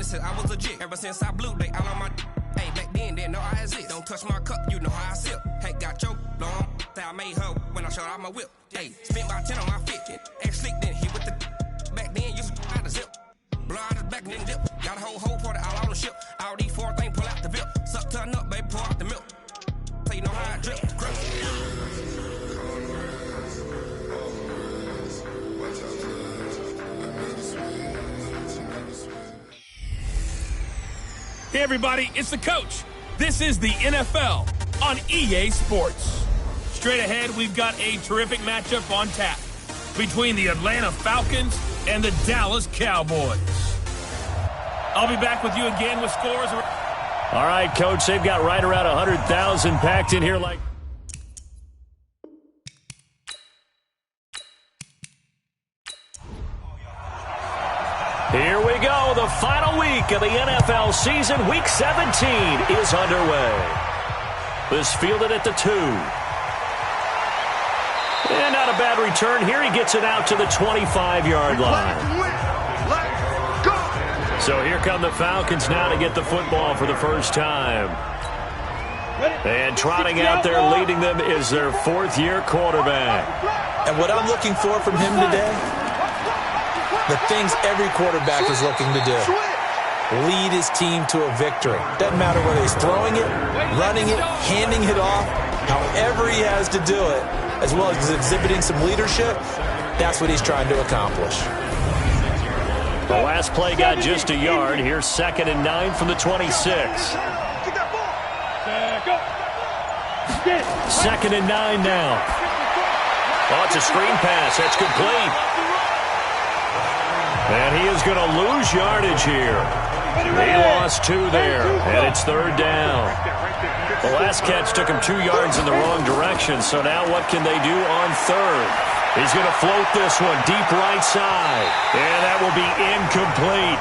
honest, I was legit. Ever since I blew, they all on my. Hey, back then, didn't know I exist. Don't touch my cup, you know how I sip. Hey, got your long. Say I made her when I showed out my whip. Hey, spent about 10 on my fit. Ex slick, then hit with the. Back then, used to out the zip. Blow out his back and then dip. Got a whole party all on the ship. All these four things pull out the VIP. Suck, turn up, baby, pour out the milk. So you know how I drip. Hey everybody, it's the coach. This is the NFL on EA Sports. Straight ahead, we've got a terrific matchup on tap between the Atlanta Falcons and the Dallas Cowboys. I'll be back with you again with scores. All right, Coach, they've got right around 100,000 packed in here like... Here we go. The final week of the NFL season. Week 17 is underway. This fielded at the 2. And not a bad return here. He gets it out to the 25-yard line. So here come the Falcons now to get the football for the first time. And trotting out there leading them is their fourth-year quarterback. And what I'm looking for from him today, the things every quarterback is looking to do. Lead his team to a victory. Doesn't matter whether he's throwing it, running it, handing it off, however he has to do it, as well as exhibiting some leadership, that's what he's trying to accomplish. The last play got just a yard. Here's 2nd and 9 from the 26. 2nd and 9 now. Oh, it's a screen pass. That's complete. And he is going to lose yardage here. He lost 2 there, and it's 3rd down. The last catch took him 2 yards in the wrong direction, so now what can they do on 3rd? He's going to float this one deep right side, and that will be incomplete.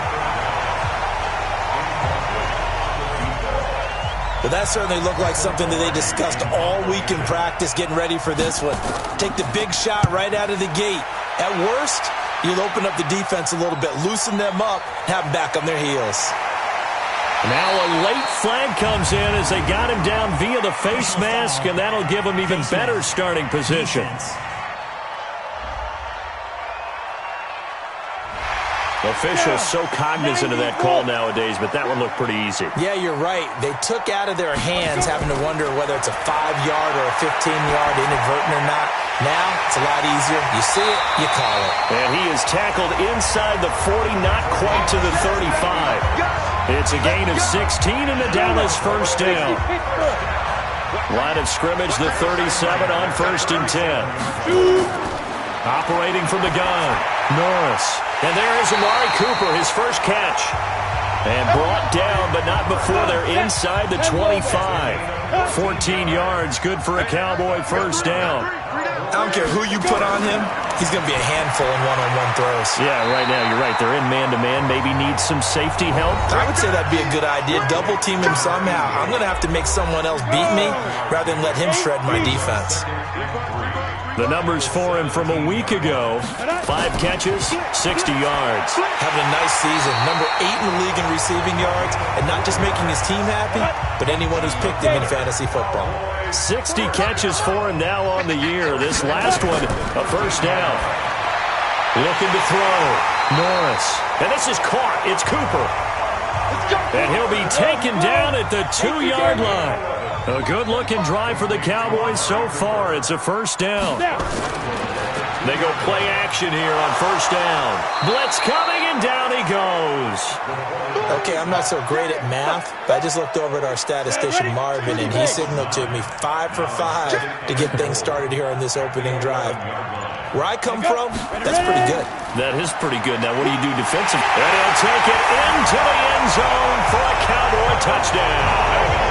But that certainly looked like something that they discussed all week in practice, getting ready for this one. Take the big shot right out of the gate. At worst, you'll open up the defense a little bit, loosen them up, have them back on their heels. Now a late flag comes in as they got him down via the face mask, and that'll give him even better starting position. Officials so cognizant of that call nowadays, but that one looked pretty easy. Yeah, you're right. They took out of their hands having to wonder whether it's a 5-yard or a 15-yard, inadvertent or not. Now, it's a lot easier. You see it, you call it. And he is tackled inside the 40, not quite to the 35. It's a gain of 16 in the Dallas first down. Line of scrimmage, the 37 on 1st and 10. Operating from the gun, Norris. And there is Amari Cooper, his first catch. And brought down, but not before they're inside the 25. 14 yards, good for a Cowboy first down. I don't care who you put on him, he's going to be a handful in one-on-one throws. Yeah, right now, you're right. They're in man-to-man. Maybe needs some safety help. I would say that'd be a good idea. Double team him somehow. I'm going to have to make someone else beat me rather than let him shred my defense. The numbers for him from a week ago, 5 catches, 60 yards. Having a nice season, number 8 in the league in receiving yards, and not just making his team happy, but anyone who's picked him in fantasy football. 60 catches for him now on the year. This last one, a first down. Looking to throw, Norris. And this is caught. It's Cooper. And he'll be taken down at the 2-yard line. A good-looking drive for the Cowboys so far. It's a first down. They go play action here on first down. Blitz coming, and down he goes. Okay, I'm not so great at math, but I just looked over at our statistician, Marvin, and he signaled to me 5 for 5 to get things started here on this opening drive. Where I come from, that's pretty good. That is pretty good. Now, what do you do defensively? And he'll take it into the end zone for a Cowboy touchdown.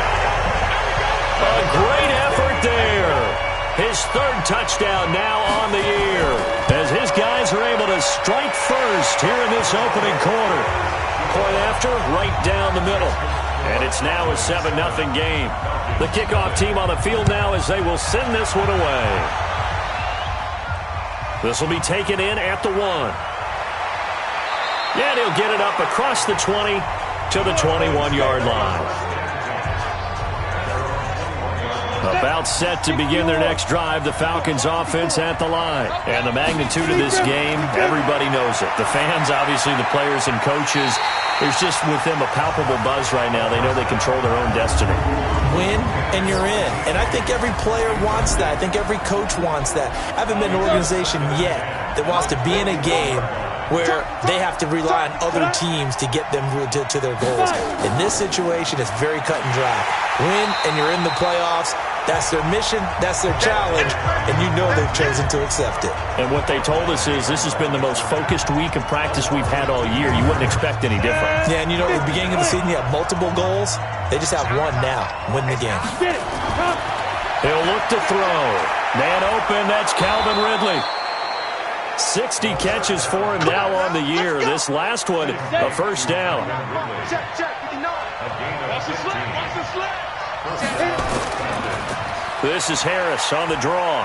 A great effort there. His 3rd touchdown now on the year as his guys are able to strike first here in this opening quarter. Point after, right down the middle. And it's now a 7-0 game. The kickoff team on the field now as they will send this one away. This will be taken in at the 1. And he'll get it up across the 20 to the 21-yard line. About set to begin their next drive, the Falcons offense at the line. And the magnitude of this game, everybody knows it. The fans, obviously the players and coaches, there's just with them a palpable buzz right now. They know they control their own destiny. Win and you're in. And I think every player wants that. I think every coach wants that. I haven't been an organization yet that wants to be in a game where they have to rely on other teams to get them to their goals. In this situation, it's very cut and dry. Win and you're in the playoffs. That's their mission, that's their challenge, and you know they've chosen to accept it. And what they told us is this has been the most focused week of practice we've had all year. You wouldn't expect any different. Yeah, and you know, at the beginning of the season, you have multiple goals. They just have one now, win the game. He'll look to throw. Man open, that's Calvin Ridley. 60 catches for him now on the year. This last one, a first down. This is Harris on the draw.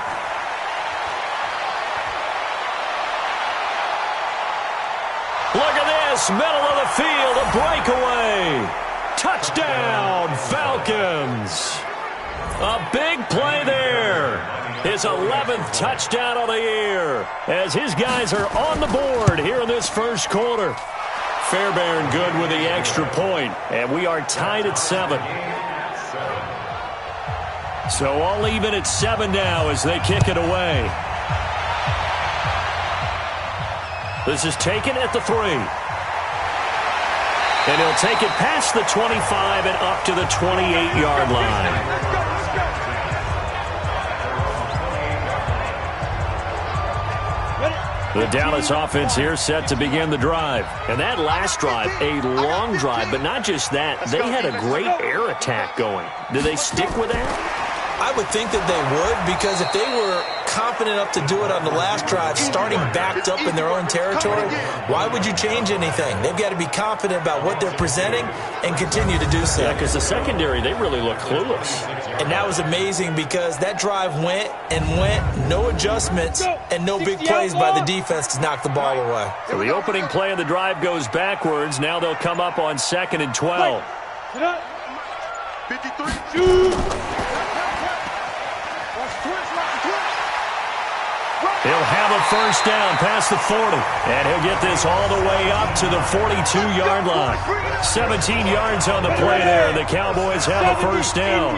Look at this, middle of the field, a breakaway. Touchdown, Falcons. A big play there. His 11th touchdown of the year as his guys are on the board here in this first quarter. Fairbairn good with the extra point, and we are tied at 7. So all even at 7 now as they kick it away. This is taken at the 3. And he'll take it past the 25 and up to the 28-yard line. The Dallas offense here set to begin the drive. And that last drive, a long drive, but not just that. They had a great air attack going. Did they stick with that? I would think that they would, because if they were confident enough to do it on the last drive, starting backed up in their own territory, why would you change anything? They've got to be confident about what they're presenting and continue to do so. Yeah, because the secondary, they really look clueless. And that was amazing because that drive went and went, no adjustments, and no big plays by the defense to knock the ball away. So the opening play of the drive goes backwards. Now they'll come up on 2nd and 12. 53. He'll have a first down past the 40, and he'll get this all the way up to the 42-yard line. 17 yards on the play there. The Cowboys have a first down.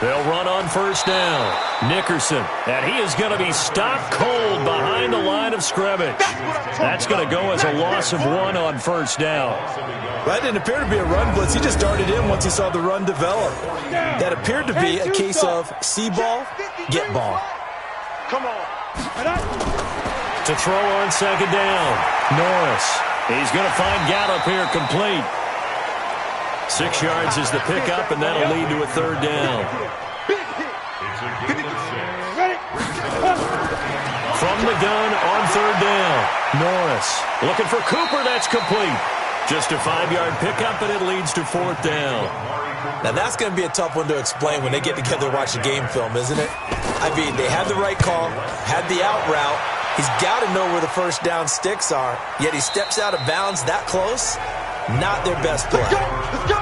They'll run on first down. Nickerson, and he is going to be stopped cold behind the line of scrimmage. That's going to go as a loss of 1 on first down. That didn't appear to be a run blitz. He just started in once he saw the run develop. That appeared to be a case of see ball, get ball. Come on. To throw on 2nd down. Norris. He's going to find Gallup here complete. 6 yards is the pickup, and that'll lead to a 3rd down. From the gun on 3rd down. Norris looking for Cooper. That's complete. Just a 5-yard pickup, and it leads to 4th down. Now, that's going to be a tough one to explain when they get together and watch the game film, isn't it? I mean, they had the right call, had the out route. He's got to know where the first down sticks are, yet he steps out of bounds that close. Not their best play. Let's go.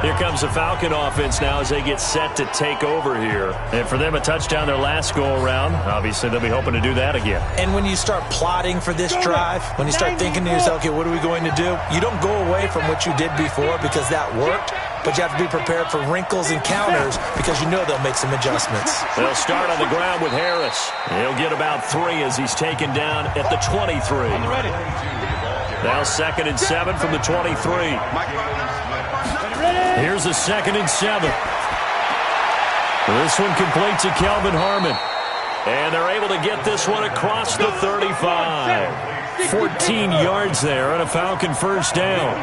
Here comes the Falcon offense now as they get set to take over here. And for them, a touchdown their last go-around. Obviously, they'll be hoping to do that again. And when you start plotting for this drive, when you start thinking to yourself, okay, what are we going to do? You don't go away from what you did before because that worked, but you have to be prepared for wrinkles and counters because you know they'll make some adjustments. They'll start on the ground with Harris. He'll get about 3 as he's taken down at the 23. Now 2nd and 7 from the 23. Here's a 2nd and 7. This one complete to Kelvin Harmon. And they're able to get this one across the 35. 14 yards there and a Falcon first down.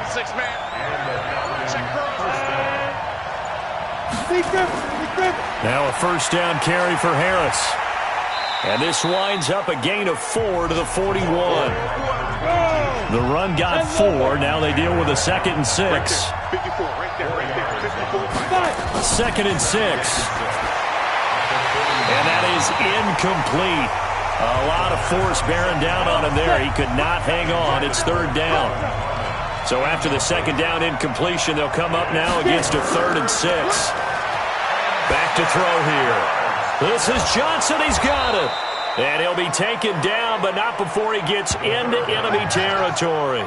6-man. Now a first down carry for Harris. And this winds up a gain of 4 to the 41. The run got 4. Now they deal with a 2nd and 6. 2nd and 6. And that is incomplete. A lot of force bearing down on him there. He could not hang on. It's third down. So after the second down incompletion, they'll come up now against a 3rd and 6. Back to throw here. This is Johnson. He's got it. And he'll be taken down, but not before he gets into enemy territory.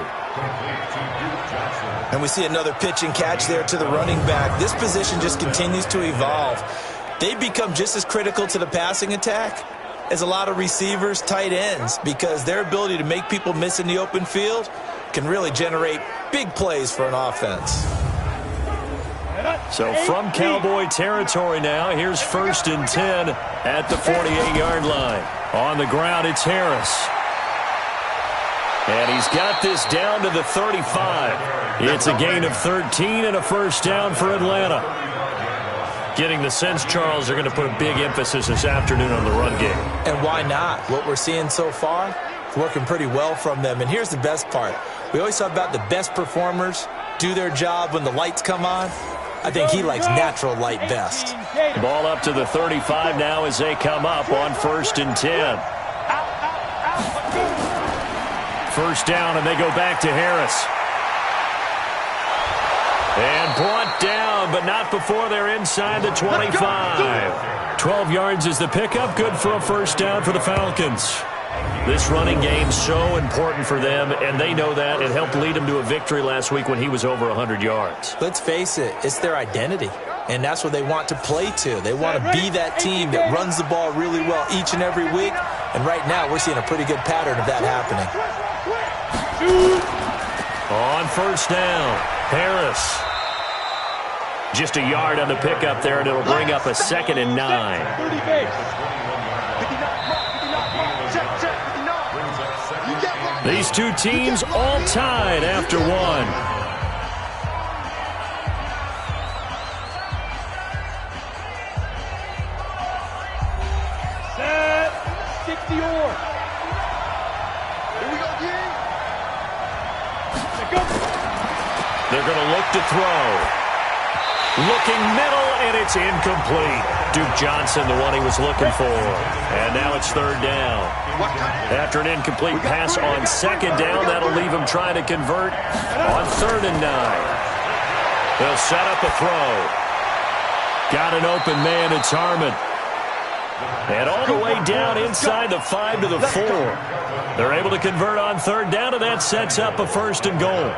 And we see another pitch and catch there to the running back. This position just continues to evolve. They become just as critical to the passing attack as a lot of receivers, tight ends, because their ability to make people miss in the open field can really generate big plays for an offense. So from Cowboy territory now, here's 1st and 10 at the 48-yard line. On the ground, it's Harris. And he's got this down to the 35. It's a gain of 13 and a first down for Atlanta. Getting the sense, Charles, they're going to put a big emphasis this afternoon on the run game. And why not? What we're seeing so far, it's working pretty well from them. And here's the best part. We always talk about the best performers do their job when the lights come on. I think he likes natural light best. Ball up to the 35 now as they come up on 1st and 10. First down, and they go back to Harris. And brought down, but not before they're inside the 25. 12 yards is the pickup. Good for a first down for the Falcons. This running game's so important for them, and they know that. It helped lead them to a victory last week when he was over 100 yards. Let's face it, it's their identity, and that's what they want to play to. They want to be that team that runs the ball really well each and every week, and right now we're seeing a pretty good pattern of that happening. On first down, Harris. Just a yard on the pickup there, and it'll bring up a 2nd and 9. These two teams all tied after one. Set, 60 or. Here we go, They're going to look to throw. Looking middle, and it's incomplete. Duke Johnson, the one he was looking for. And now it's third down. After an incomplete pass on second down, that'll leave him trying to convert on 3rd and 9. They'll set up a throw. Got an open man, it's Harmon. And all the way down inside the 5 to the 4. They're able to convert on 3rd down, and that sets up a 1st and goal.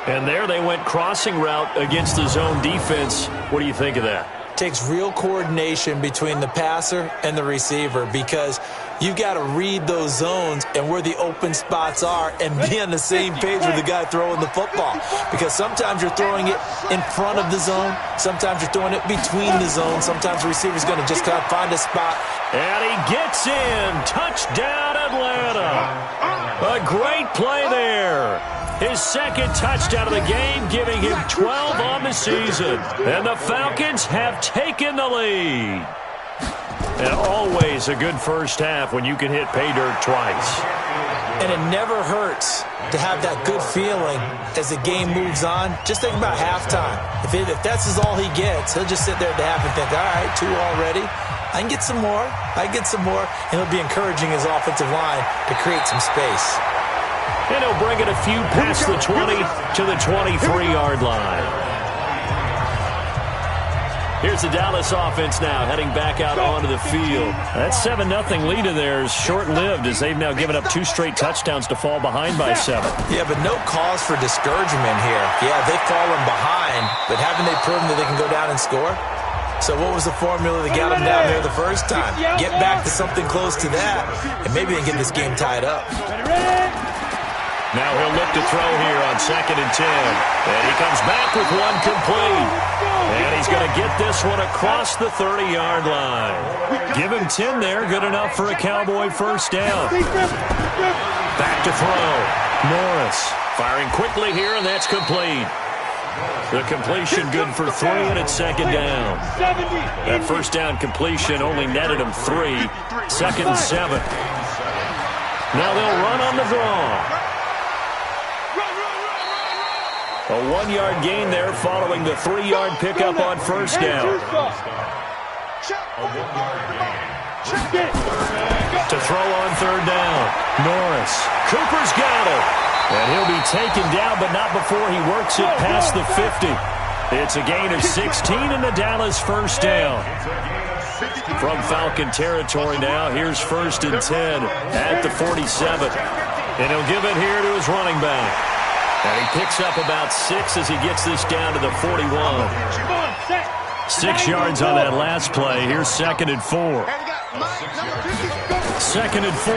And there they went crossing route against the zone defense. What do you think of that? Takes real coordination between the passer and the receiver, because you've got to read those zones and where the open spots are and be on the same page with the guy throwing the football. Because sometimes you're throwing it in front of the zone. Sometimes you're throwing it between the zones. Sometimes the receiver's going to just kind of find a spot. And he gets in. Touchdown, Atlanta. A great play there. His 2nd touchdown of the game, giving him 12 on the season. And the Falcons have taken the lead. And always a good first half when you can hit pay dirt twice. And it never hurts to have that good feeling as the game moves on. Just think about halftime. If that's all he gets, he'll just sit there at the half and think, all right, 2 already. I can get some more. And he'll be encouraging his offensive line to create some space. And he'll bring it a few past the 20 to the 23-yard line. Here's the Dallas offense now heading back out onto the field. That 7-0 lead of theirs short-lived as they've now given up 2 straight touchdowns to fall behind by 7. Yeah, but no cause for discouragement here. Yeah, they've fallen behind, but haven't they proven that they can go down and score? So what was the formula that got them down there the first time? Get back to something close to that, and maybe they can get this game tied up. Now he'll look to throw here on 2nd and 10. And he comes back with one complete. And he's going to get this one across the 30-yard line. Give him 10 there. Good enough for a Cowboy first down. Back to throw. Norris firing quickly here, and that's complete. The completion good for 3, and it's 2nd down. That first down completion only netted him 3. 2nd and 7. Now they'll run on the draw. A 1-yard gain there following the 3-yard pickup on first down. To throw on third down. Norris. Cooper's got it. And he'll be taken down, but not before he works it past the 50. It's a gain of 16 and the Dallas first down. From Falcon territory now, here's 1st and 10 at the 47. And he'll give it here to his running back. And he picks up about 6 as he gets this down to the 41. 6 yards on that last play. Here's 2nd and 4. 2nd and 4.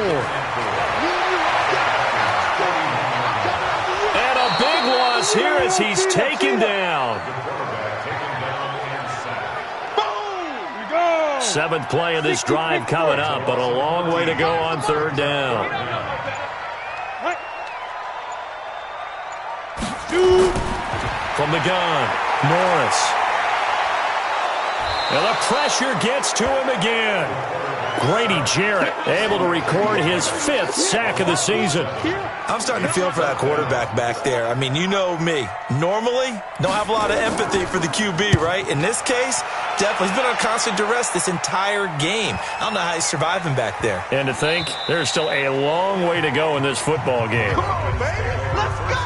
And a big loss here as he's taken down. 7th play of this drive coming up, but a long way to go on third down. From the gun, Norris. And the pressure gets to him again. Grady Jarrett able to record his 5th sack of the season. I'm starting to feel for that quarterback back there. I mean, you know me. Normally, don't have a lot of empathy for the QB, right? In this case, definitely. He's been on constant duress this entire game. I don't know how he's surviving back there. And to think, there's still a long way to go in this football game. Come on, baby. Let's go.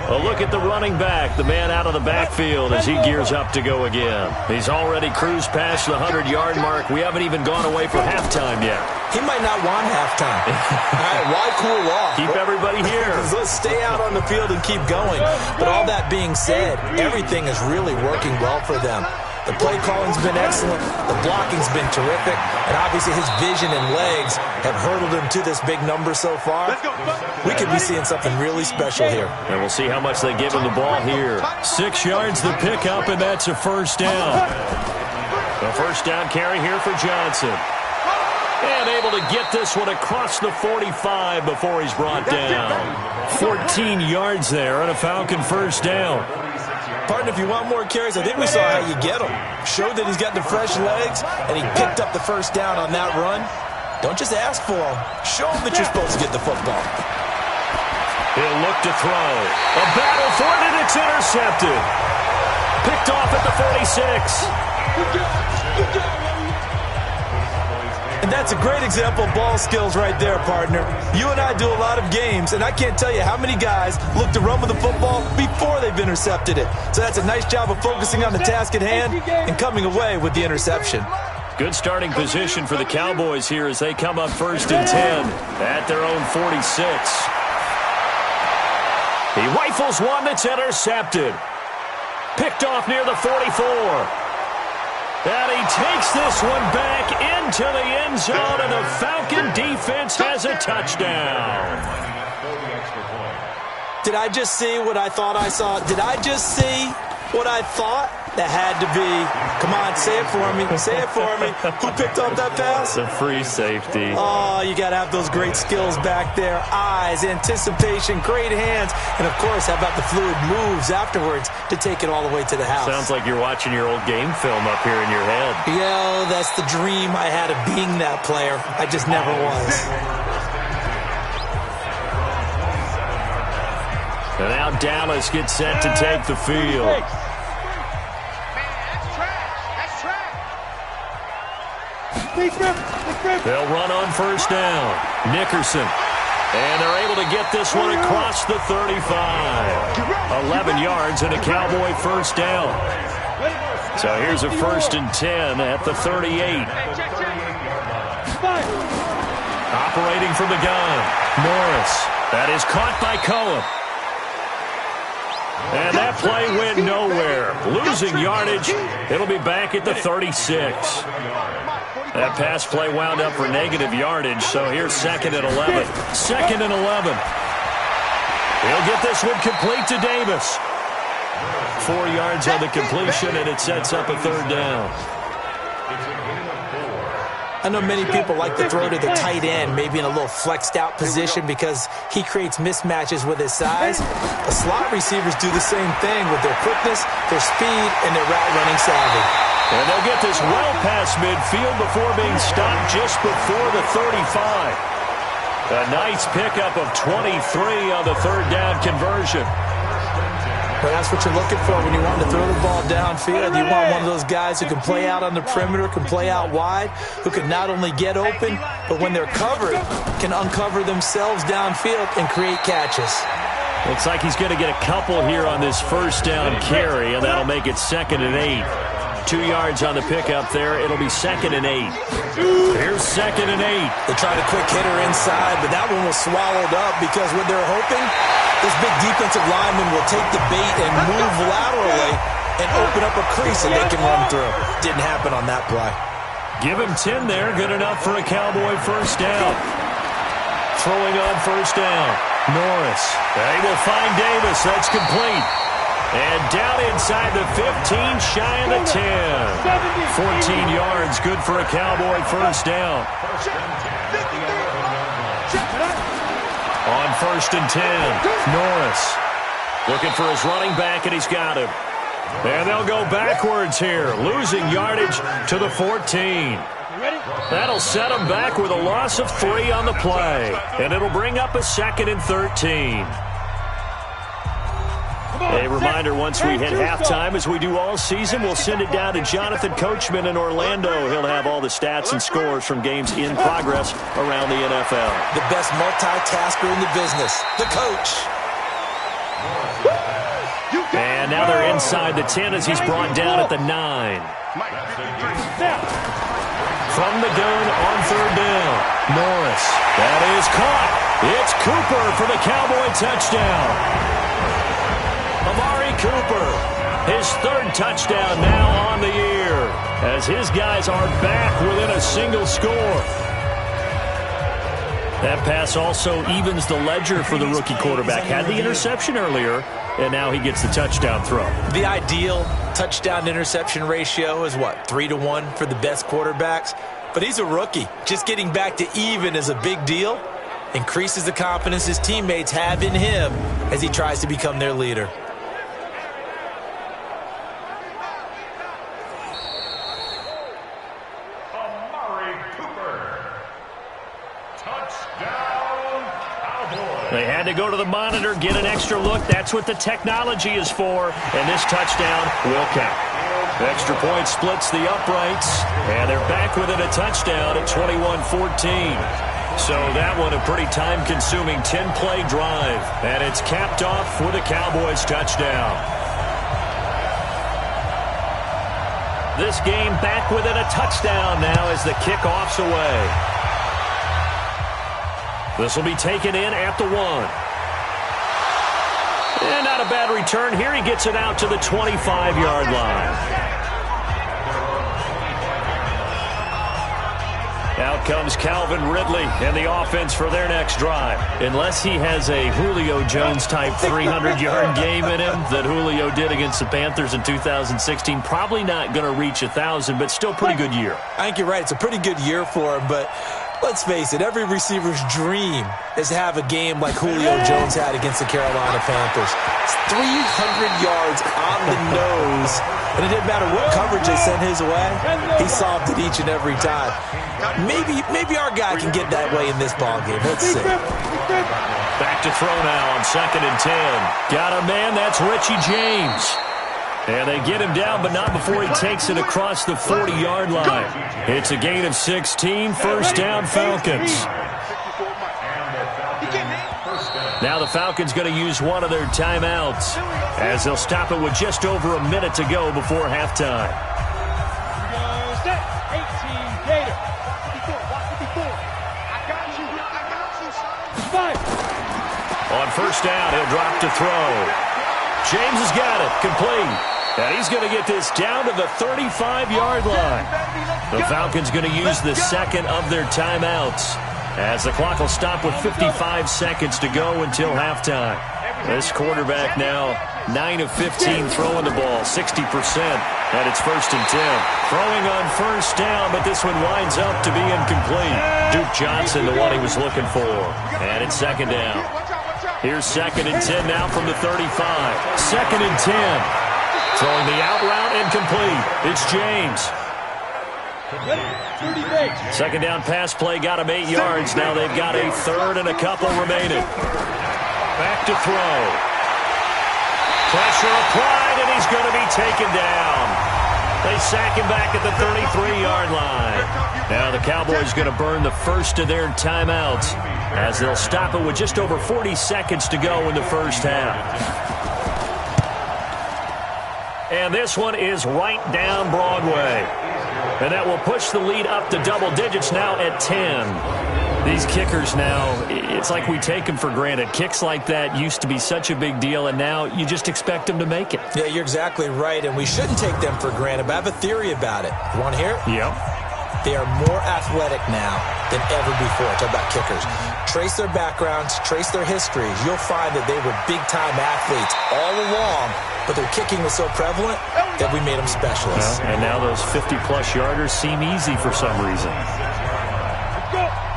A look at the running back, the man out of the backfield as he gears up to go again. He's already cruised past the 100-yard mark. We haven't even gone away for halftime yet. He might not want halftime. All right, why cool off? Keep everybody here. Let's stay out on the field and keep going. But all that being said, everything is really working well for them. The play calling's been excellent. The blocking's been terrific. And obviously his vision and legs have hurdled him to this big number so far. We could be seeing something really special here. And we'll see how much they give him the ball here. 6 yards the pickup, and that's a first down. A first down carry here for Johnson. And able to get this one across the 45 before he's brought down. 14 yards there on a Falcon first down. Partner, if you want more carries, I think we saw how you get them. Showed that he's got the fresh legs, and he picked up the first down on that run. Don't just ask for them. Show them that you're supposed to get the football. He'll look to throw. A battle for it, and it's intercepted. Picked off at the 46. And that's a great example of ball skills right there, partner. You and I do a lot of games, and I can't tell you how many guys look to run with the football before they've intercepted it. So that's a nice job of focusing on the task at hand and coming away with the interception. Good starting position for the Cowboys here as they come up 1st and 10 at their own 46. He rifles one that's intercepted. Picked off near the 44. And he takes this one back into the end zone, and the Falcon defense has a touchdown. Did I just see what I thought I saw? Did I just see what I thought? That had to be. Come on, say it for me. Say it for me. Who picked up that pass? The free safety. Oh, you got to have those great skills back there. Eyes, anticipation, great hands. And, of course, how about the fluid moves afterwards to take it all the way to the house? Sounds like you're watching your old game film up here in your head. Yeah, that's the dream I had of being that player. I just never was. And now Dallas gets set to take the field. They'll run on first down. Nickerson. And they're able to get this one across the 35. 11 yards and a Cowboy first down. So here's a 1st and 10 at the 38. Operating from the gun. Norris. That is caught by Cohen. And that play went nowhere. Losing yardage. It'll be back at the 36. That pass play wound up for negative yardage, so here's 2nd and 11. 2nd and 11. He'll get this one complete to Davis. 4 yards on the completion, and it sets up a 3rd down. I know many people like to throw to the tight end, maybe in a little flexed out position because he creates mismatches with his size. The slot receivers do the same thing with their quickness, their speed, and their route running savvy. And they'll get this well past midfield before being stopped just before the 35. A nice pickup of 23 on the 3rd down conversion. But that's what you're looking for when you want to throw the ball downfield. You want one of those guys who can play out on the perimeter, can play out wide, who can not only get open, but when they're covered, can uncover themselves downfield and create catches. Looks like he's going to get a couple here on this first down carry, and that'll make it 2nd and 8. 2 yards on the pickup there. It'll be 2nd and 8. Here's 2nd and 8. They tried a quick hitter inside, but that one was swallowed up because what they're hoping, this big defensive lineman will take the bait and move laterally and open up a crease that they can run through. Didn't happen on that play. Give him 10 there. Good enough for a Cowboy first down. Throwing on first down. Norris. They will find Davis. That's complete. And down inside the 15, shy of the 10. 14 yards, good for a Cowboy first down. On 1st and 10, Norris looking for his running back, and he's got him. And they'll go backwards here, losing yardage to the 14. That'll set them back with a loss of 3 on the play. And it'll bring up a 2nd and 13. A reminder, once we hit halftime, as we do all season, we'll send it down to Jonathan Coachman in Orlando. He'll have all the stats and scores from games in progress around the NFL. The best multitasker in the business, the coach. And now they're inside the 10 as he's brought down at the 9. From the gun on 3rd down, Norris. That is caught. It's Cooper for the Cowboy touchdown. Amari Cooper, his 3rd touchdown now on the year, as his guys are back within a single score. That pass also evens the ledger for the rookie quarterback. Had the interception earlier, and now he gets the touchdown throw. The ideal touchdown-interception ratio is, what, 3-to-1 for the best quarterbacks? But he's a rookie. Just getting back to even is a big deal. Increases the confidence his teammates have in him as he tries to become their leader. They had to go to the monitor, get an extra look. That's what the technology is for. And this touchdown will count. Extra point splits the uprights. And they're back within a touchdown at 21-14. So that one a pretty time-consuming 10-play drive. And it's capped off with a Cowboys touchdown. This game back within a touchdown now as the kickoff's away. This will be taken in at the 1. And not a bad return here. He gets it out to the 25-yard line. Out comes Calvin Ridley and the offense for their next drive. Unless he has a Julio Jones-type 300-yard game in him that Julio did against the Panthers in 2016, probably not going to reach 1,000, but still pretty good year. I think you're right. It's a pretty good year for him, but let's face it, every receiver's dream is to have a game like Julio Jones had against the Carolina Panthers. It's 300 yards on the nose, and it didn't matter what coverage they sent his way. He solved it each and every time. Maybe our guy can get that way in this ballgame. Let's see. Back to throw now on 2nd and 10. Got a man, that's Richie James. And they get him down, but not before he takes it across the 40-yard line. It's a gain of 16, first down Falcons. Now the Falcons going to use one of their timeouts as they'll stop it with just over a minute to go before halftime. 18 Gator. On first down, he'll drop to throw. James has got it, complete. And he's going to get this down to the 35-yard line. The Falcons going to use the second of their timeouts as the clock will stop with 55 seconds to go until halftime. This quarterback now 9 of 15 throwing the ball, 60%, and it's 1st and 10. Throwing on first down, but this one winds up to be incomplete. Duke Johnson, the one he was looking for. And it's 2nd down. Here's 2nd and 10 now from the 35. 2nd and 10. Throwing the out route incomplete. It's James. 2nd down pass play got him 8 yards. Now they've got a 3rd and a couple remaining. Back to throw. Pressure applied, and he's going to be taken down. They sack him back at the 33-yard line. Now the Cowboys going to burn the first of their timeouts as they'll stop it with just over 40 seconds to go in the first half. And this one is right down Broadway. And that will push the lead up to double digits now at 10. These kickers now, it's like we take them for granted. Kicks like that used to be such a big deal, and now you just expect them to make it. Yeah, you're exactly right, and we shouldn't take them for granted, but I have a theory about it. You want to hear it? Yep. They are more athletic now than ever before. Talk about kickers. Trace their backgrounds, trace their histories. You'll find that they were big-time athletes all along, but their kicking was so prevalent that we made them specialists. And now those 50-plus yarders seem easy for some reason.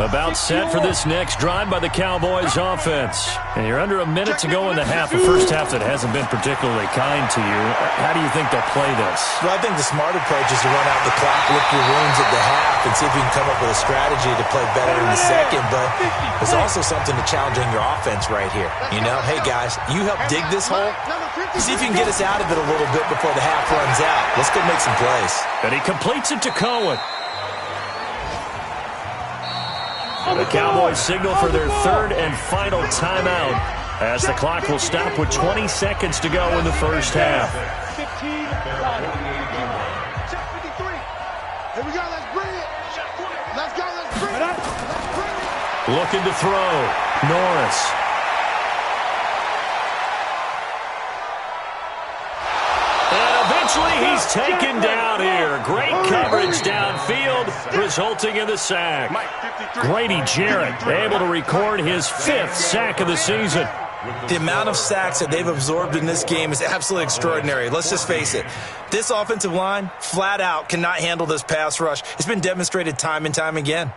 About set for this next drive by the Cowboys offense. And you're under a minute to go in the half, a first half that hasn't been particularly kind to you. How do you think they'll play this? Well, I think the smart approach is to run out the clock, lick your wounds at the half, and see if you can come up with a strategy to play better in the second. But there's also something to challenging your offense right here. You know, hey, guys, you help dig this hole. See if you can get us out of it a little bit before the half runs out. Let's go make some plays. And he completes it to Cohen. The Cowboys signal for their third and final timeout as the clock will stop with 20 seconds to go in the first half. 15. Check 53. Here we go. Let's bring it. Let's go. Let's bring it. Let's bring it. Looking to throw. Norris. He's taken down here. Great coverage downfield, resulting in the sack. Grady Jarrett able to record his 5th sack of the season. The amount of sacks that they've absorbed in this game is absolutely extraordinary. Let's just face it. This offensive line, flat out, cannot handle this pass rush. It's been demonstrated time and time again.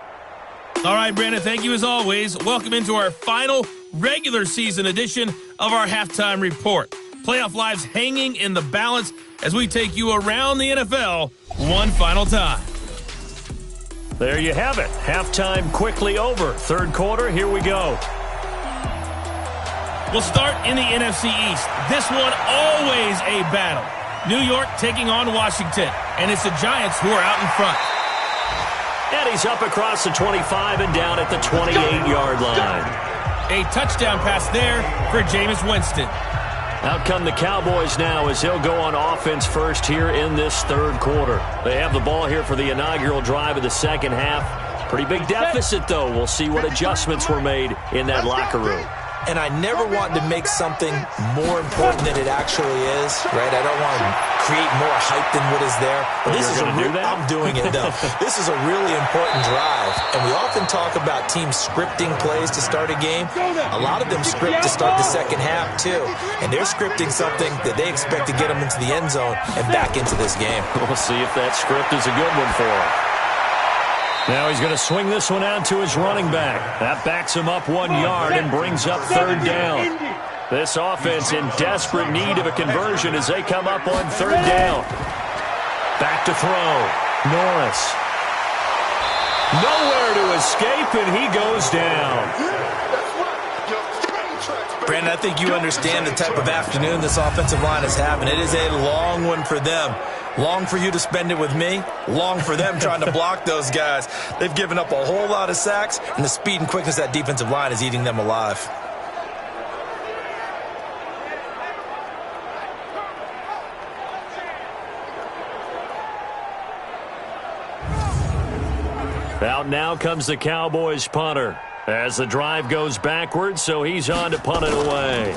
All right, Brandon, thank you as always. Welcome into our final regular season edition of our halftime report. Playoff lives hanging in the balance as we take you around the NFL one final time. There you have it. Halftime quickly over. Third quarter, here we go. We'll start in the NFC East. This one always a battle. New York taking on Washington, and it's the Giants who are out in front. And he's up across the 25 and down at the 28-yard line. A touchdown pass there for Jameis Winston. Out come the Cowboys now as he'll go on offense first here in this third quarter. They have the ball here for the inaugural drive of the second half. Pretty big deficit, though. We'll see what adjustments were made in that locker room. And I never want to make something more important than it actually is, right? I don't want to create more hype than what is there. But this is I'm doing it, though. This is a really important drive. And we often talk about teams scripting plays to start a game. A lot of them script to start the second half, too. And they're scripting something that they expect to get them into the end zone and back into this game. We'll see if that script is a good one for them. Now he's going to swing this one out to his running back. That backs him up 1 yard and brings up third down. This offense in desperate need of a conversion as they come up on third down. Back to throw. Norris. Nowhere to escape, and he goes down. Brandon, I think you understand the type of afternoon this offensive line is having. It is a long one for them. Long for you to spend it with me. Long for them trying to block those guys. They've given up a whole lot of sacks, and the speed and quickness of that defensive line is eating them alive. Out now comes the Cowboys punter as the drive goes backwards, so he's on to punt it away.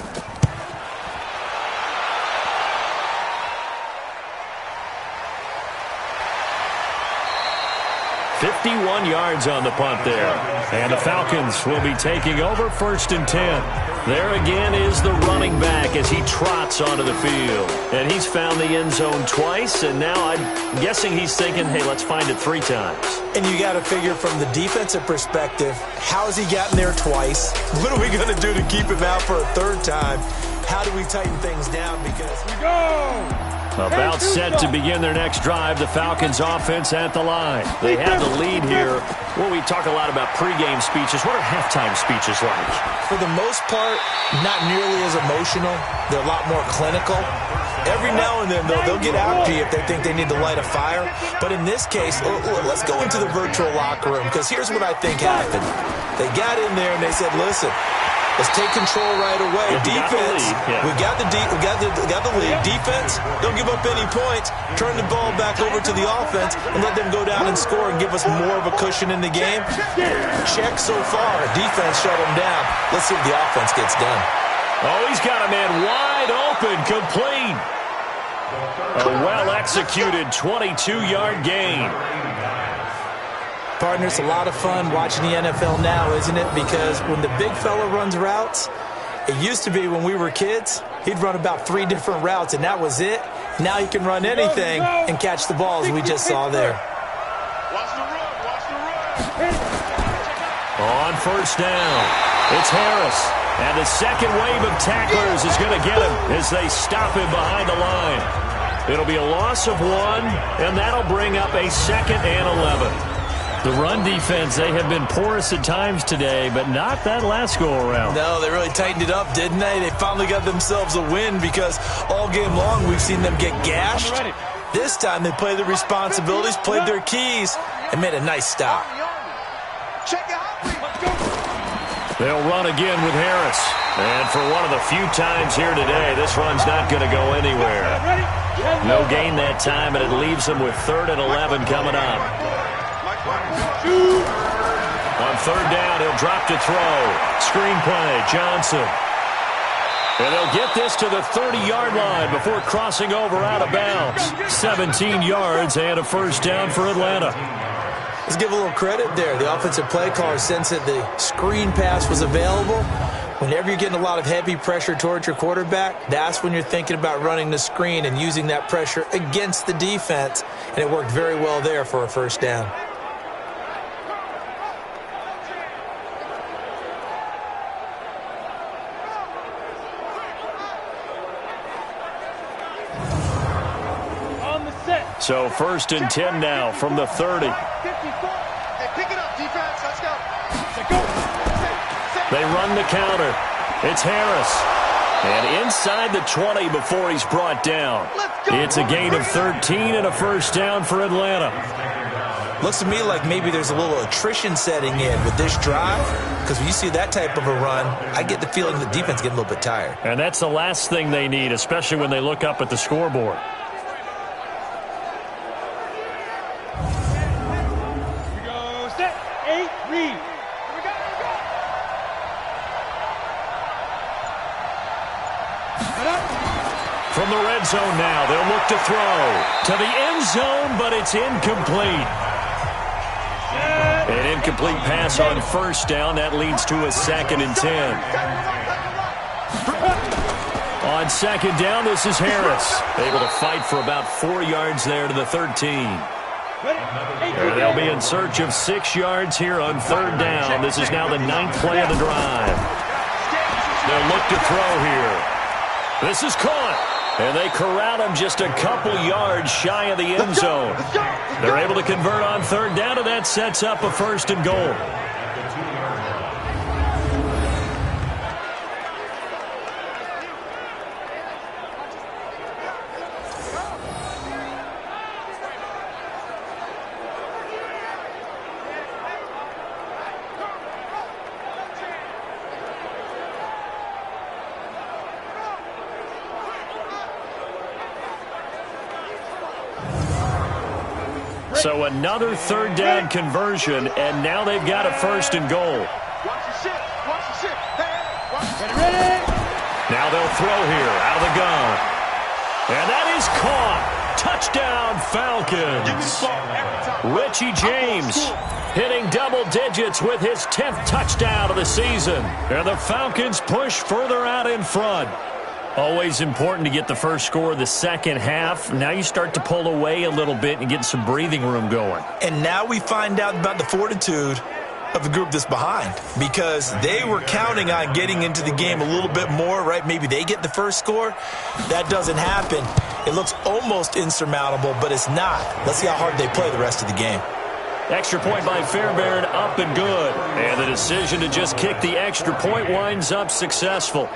51 yards on the punt there. And the Falcons will be taking over 1st and 10. There again is the running back as he trots onto the field. And he's found the end zone twice, and now I'm guessing he's thinking, hey, let's find it 3 times. And you got to figure from the defensive perspective, how has he gotten there twice? What are we going to do to keep him out for a 3rd time? How do we tighten things down? Because we go! About set to begin their next drive, the Falcons offense at the line. They have the lead here. Well, we talk a lot about pregame speeches. What are halftime speeches like? For the most part, not nearly as emotional. They're a lot more clinical. Every now and then, they'll get after you if they think they need to light a fire. But in this case, let's go into the virtual locker room, because here's what I think happened. They got in there and they said, listen, let's take control right away. Defense, we got the lead. Defense, don't give up any points. Turn the ball back over to the offense and let them go down and score and give us more of a cushion in the game. Check so far. Defense shut them down. Let's see if the offense gets done. Oh, he's got a man wide open, complete. A well-executed 22-yard gain. Partner, it's a lot of fun watching the NFL now, isn't it? Because when the big fella runs routes, it used to be when we were kids, he'd run about 3 different routes, and that was it. Now he can run anything and catch the ball, as we just saw there. Watch the run, watch the run. On first down, it's Harris. And the second wave of tacklers is going to get him as they stop him behind the line. It'll be a loss of 1, and that'll bring up a 2nd and 11. The run defense, they have been porous at times today, but not that last go-around. No, they really tightened it up, didn't they? They finally got themselves a win, because all game long we've seen them get gashed. This time they played their responsibilities, played their keys, and made a nice stop. Check it out. Let's go. They'll run again with Harris. And for one of the few times here today, this run's not going to go anywhere. No gain that time, and it leaves them with 3rd and 11 coming up. On 3rd down, he'll drop to throw. Screen play, Johnson. And they'll get this to the 30-yard line before crossing over out of bounds. 17 yards and a first down for Atlanta. Let's give a little credit there. The offensive play caller sensed that the screen pass was available. Whenever you're getting a lot of heavy pressure towards your quarterback, that's when you're thinking about running the screen and using that pressure against the defense. And it worked very well there for a first down. So 1st and 10 now from the 30. Hey, pick it up, defense. Let's go. They run the counter. It's Harris. And inside the 20 before he's brought down. It's a gain of 13 and a first down for Atlanta. Looks to me like maybe there's a little attrition setting in with this drive, because when you see that type of a run, I get the feeling the defense getting a little bit tired. And that's the last thing they need, especially when they look up at the scoreboard. From the red zone now, they'll look to throw to the end zone, but it's incomplete. An incomplete pass on first down. That leads to a 2nd and 10. On 2nd down, this is Harris. Able to fight for about 4 yards there to the 13. And they'll be in search of 6 yards here on 3rd down. This is now the 9th play of the drive. They'll look to throw here. This is caught. And they corral him just a couple yards shy of the end zone. They're able to convert on 3rd down, and that sets up a 1st and goal. So another 3rd down conversion, and now they've got a 1st and goal. Now they'll throw here out of the gun. And that is caught. Touchdown, Falcons. Richie James hitting double digits with his 10th touchdown of the season. And the Falcons push further out in front. Always important to get the first score of the second half. Now you start to pull away a little bit and get some breathing room going. And now we find out about the fortitude of a group that's behind because they were counting on getting into the game a little bit more, right? Maybe they get the first score. That doesn't happen. It looks almost insurmountable, but it's not. Let's see how hard they play the rest of the game. Extra point by Fairbairn, up and good. And the decision to just kick the extra point winds up successful.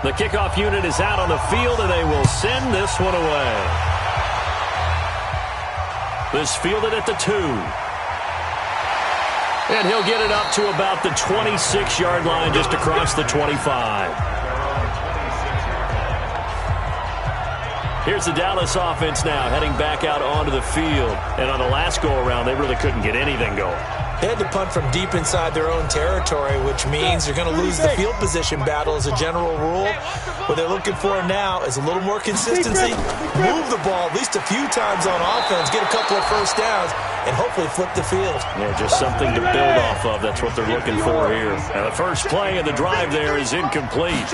The kickoff unit is out on the field, and they will send this one away. This fielded at the 2. And he'll get it up to about the 26-yard line, just across the 25. Here's the Dallas offense now, heading back out onto the field. And on the last go-around, they really couldn't get anything going. They had to punt from deep inside their own territory, which means you're going to lose the field position battle as a general rule. What they're looking for now is a little more consistency, move the ball at least a few times on offense, get a couple of first downs, and hopefully flip the field. Yeah, just something to build off of. That's what they're looking for here. And the first play of the drive there is incomplete.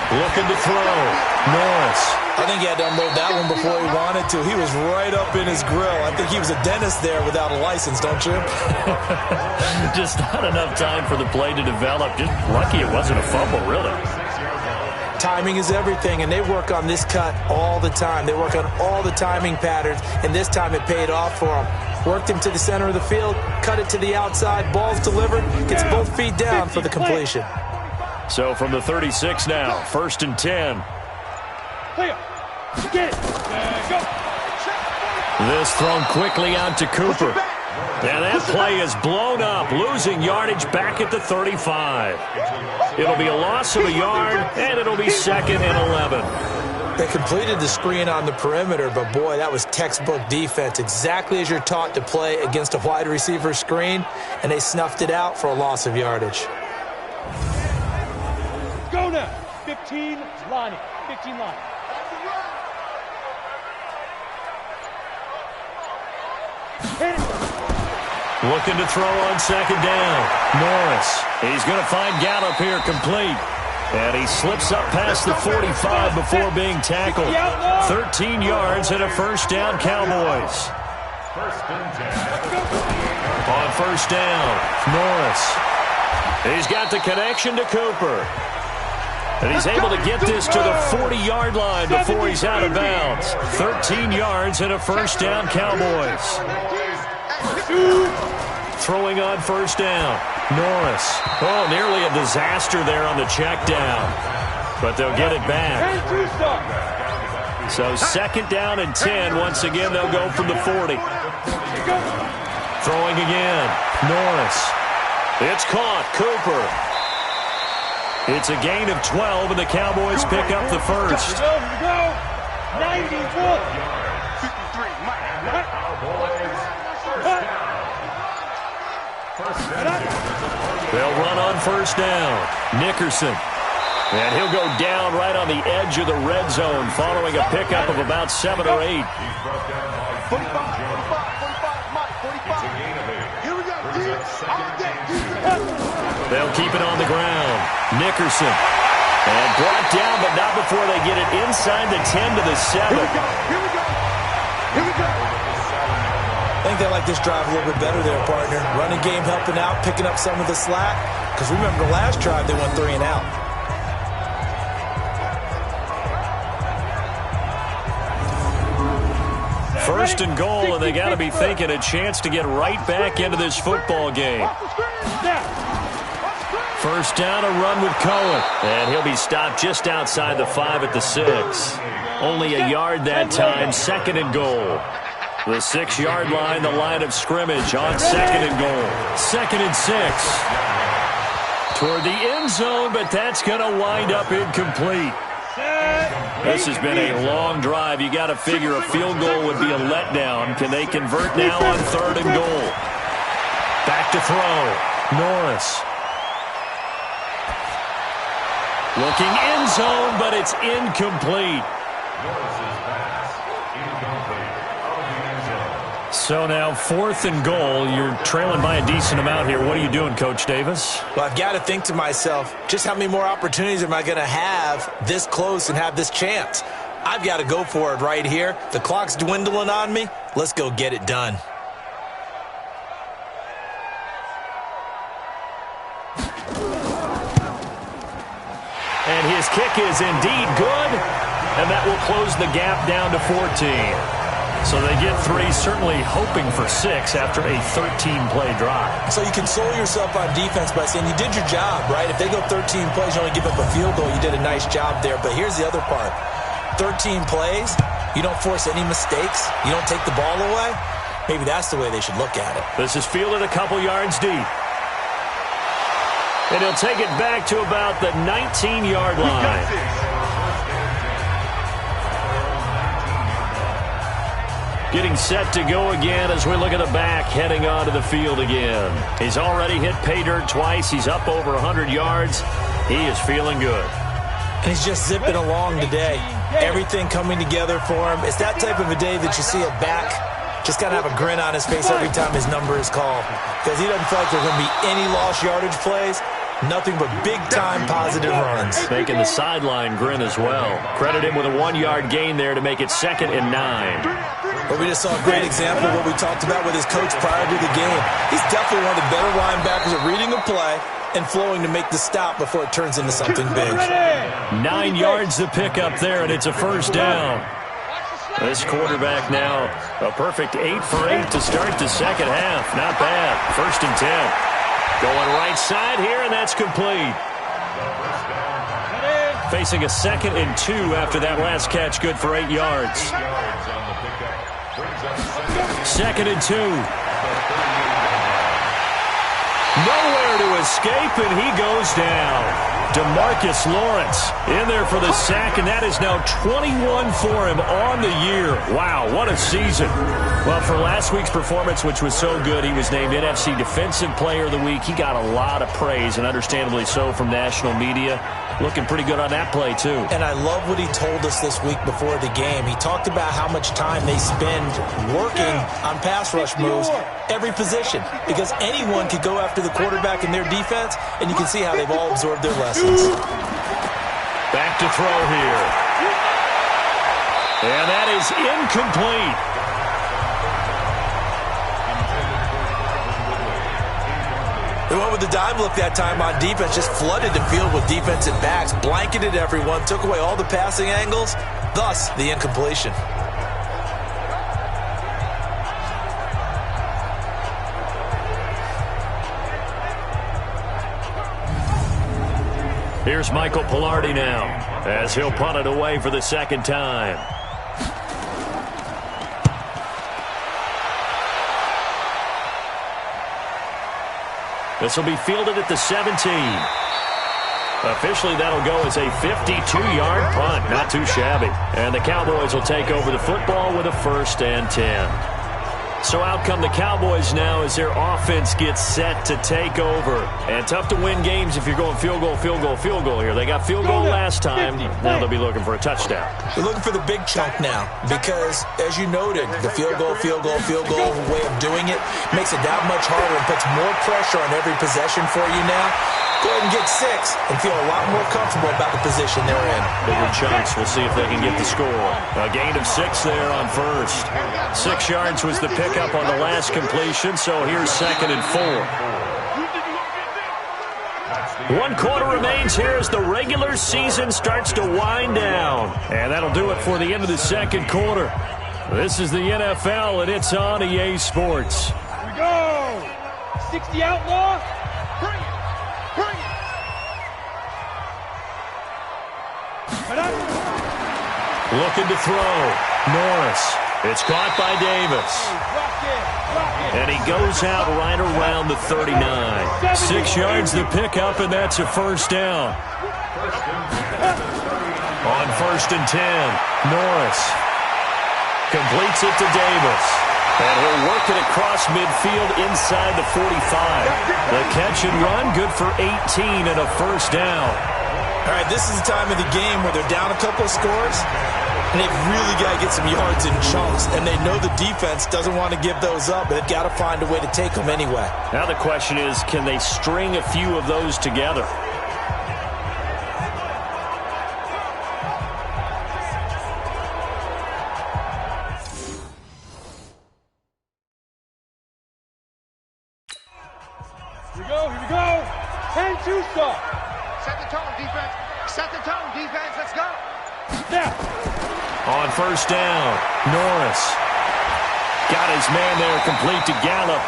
Looking to throw. Norris. I think he had to unload that one before he wanted to. He was right up in his grill. I think he was a dentist there without a license, don't you? Just not enough time for the play to develop. Just lucky it wasn't a fumble, really. Timing is everything, and they work on this cut all the time. They work on all the timing patterns, and this time it paid off for them. Worked him to the center of the field, cut it to the outside, ball's delivered, gets both feet down for the completion. So from the 36 now, 1st and 10. This thrown quickly out to Cooper. And that play is blown up, losing yardage back at the 35. It'll be a loss of a yard, and it'll be 2nd and 11. They completed the screen on the perimeter, but boy, that was textbook defense, exactly as you're taught to play against a wide receiver screen, and they snuffed it out for a loss of yardage. Go now. 15 line. 15 line. Looking to throw on 2nd down. Norris. He's going to find Gallup here complete. And he slips up past the 45 before being tackled. 13 yards and a first down, Cowboys. On 1st down, Norris. He's got the connection to Cooper. And he's able to get this to the 40-yard line before he's out of bounds. 13 yards and a first down, Cowboys. Throwing on 1st down, Norris. Oh, nearly a disaster there on the check down. But they'll get it back. So 2nd down and 10. Once again, they'll go from the 40. Throwing again, Norris. It's caught, Cooper. It's a gain of 12, and the Cowboys pick up the first. Here we go. 91. They'll run on 1st down. Nickerson. And he'll go down right on the edge of the red zone following a pickup of about 7 or 8. They'll keep it on the ground. Nickerson. And brought down, but not before they get it inside the 10 to the 7. Here we go. I think they like this drive a little bit better there, partner. Running game helping out, picking up some of the slack. Because remember the last drive, they went 3 and out. First and goal, and they got to be thinking a chance to get right back into this football game. 1st down, a run with Cohen. And he'll be stopped just outside the 5 at the 6. Only a yard that time, 2nd and goal. The 6-yard line, the line of scrimmage on 2nd and goal. 2nd and 6. Toward the end zone, but that's going to wind up incomplete. This has been a long drive. You got to figure a field goal would be a letdown. Can they convert now on 3rd and goal? Back to throw. Norris. Looking end zone, but it's incomplete. So now 4th and goal. You're trailing by a decent amount here. What are you doing, Coach Davis? Well, I've got to think to myself, just how many more opportunities am I going to have this close and have this chance? I've got to go for it right here. The clock's dwindling on me. Let's go get it done. And his kick is indeed good, and that will close the gap down to 14. So they get 3, certainly hoping for 6 after a 13-play drive. So you console yourself on defense by saying you did your job, right? If they go 13 plays, you only give up a field goal, you did a nice job there. But here's the other part. 13 plays, you don't force any mistakes, you don't take the ball away. Maybe that's the way they should look at it. This is fielded a couple yards deep. And he'll take it back to about the 19-yard line. Getting set to go again as we look at the back, heading onto the field again. He's already hit pay dirt twice. He's up over 100 yards. He is feeling good. And he's just zipping along today. Everything coming together for him. It's that type of a day that you see a back just kind of have a grin on his face every time his number is called. Because he doesn't feel like there's going to be any lost yardage plays. Nothing but big-time positive runs. Making the sideline grin as well. Credit him with a 1-yard gain there to make it 2nd and 9. But we just saw a great example of what we talked about with his coach prior to the game. He's definitely one of the better linebackers at reading a play and flowing to make the stop before it turns into something big. 9 yards to pick up there, and it's a 1st down. This quarterback now a perfect 8 for 8 to start the second half. Not bad. 1st and 10. Going right side here, and that's complete. Facing a 2nd and 2 after that last catch, good for 8 yards. 2nd and 2. Nowhere to escape, and he goes down. DeMarcus Lawrence in there for the sack, and that is now 21 for him on the year. Wow, what a season. Well, for last week's performance, which was so good, he was named NFC Defensive Player of the Week. He got a lot of praise, and understandably so, from national media. Looking pretty good on that play, too. And I love what he told us this week before the game. He talked about how much time they spend working on pass rush moves, every position, because anyone could go after the quarterback in their defense, and you can see how they've all absorbed their lessons. Back to throw here. And that is incomplete. They went with the dime look that time on defense, just flooded the field with defensive backs, blanketed everyone, took away all the passing angles, thus the incompletion. Here's Michael Pilardi now, as he'll punt it away for the 2nd time. This will be fielded at the 17. Officially, that'll go as a 52-yard punt. Not too shabby. And the Cowboys will take over the football with a 1st and 10. So out come the Cowboys now as their offense gets set to take over. And tough to win games if you're going field goal, field goal, field goal here. They got field goal last time. Now they'll be looking for a touchdown. They're looking for the big chunk now because, as you noted, the field goal way of doing it makes it that much harder and puts more pressure on every possession for you now. Go ahead and get 6 and feel a lot more comfortable about the position they're in. Bigger chunks. We'll see if they can get the score. A gain of 6 there on 1st. 6 yards was the pickup on the last completion, so here's 2nd and 4. 1 quarter remains here as the regular season starts to wind down. And that'll do it for the end of the 2nd quarter. This is the NFL, and it's on EA Sports. Here we go. 60 outlaw. Bring it. Looking to throw. Norris. It's caught by Davis. And he goes out right around the 39. 6 yards to pick up, and that's a 1st down. On 1st and 10, Norris completes it to Davis. And he'll work it across midfield inside the 45. The catch and run, good for 18 and a 1st down. All right, this is the time of the game where they're down a couple of scores. And they've really got to get some yards in chunks, and they know the defense doesn't want to give those up, but they've got to find a way to take them anyway. Now the question is, can they string a few of those together? Here we go. 10-2 start. Set the tone, defense. Set the tone, defense. Let's go. Now. On first down, Norris got his man there, complete to Gallup.